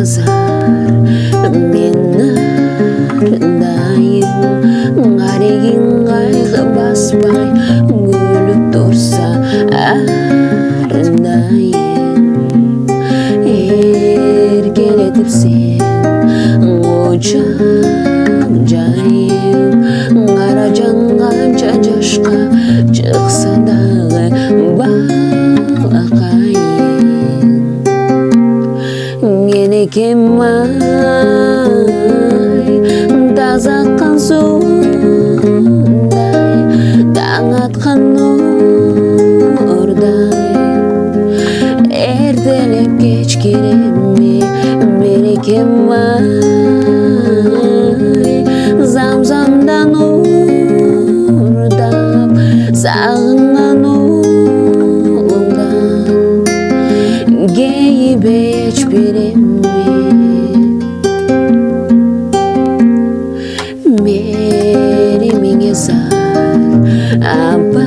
назар мен арындайым, арегин кайгы баспай күлүп турса арындайым. Эркелетип сен очак жайым, кара жанганча жашка чыкса дагы балакайым. Кенекем ай таза аккан суудай, таң аткан нурдай, эртелеп кеч керемми берекем ай, замзамдан уурдап сагынган уулумдан кейиби эч биремми. Меримиңе сар апа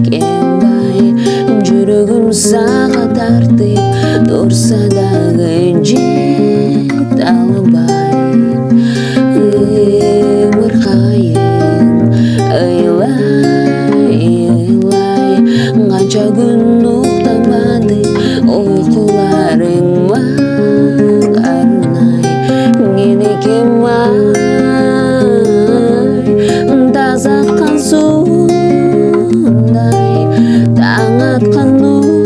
кембай, жүрөгүм сага тартып турса дагы жете албай. Ымыркайын ыйлай ыйлай, канча күн уктамады уйкуларың арнай. Кенекем ай таза аккан суудай, таң аткан нурдай,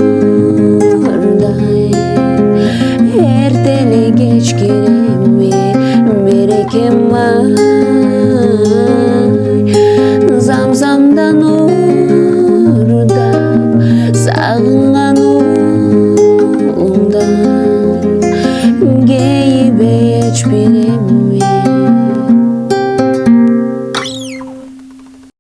эртеле кеч керемми берекем ай, замзамдан уурдап сагынган уулумдан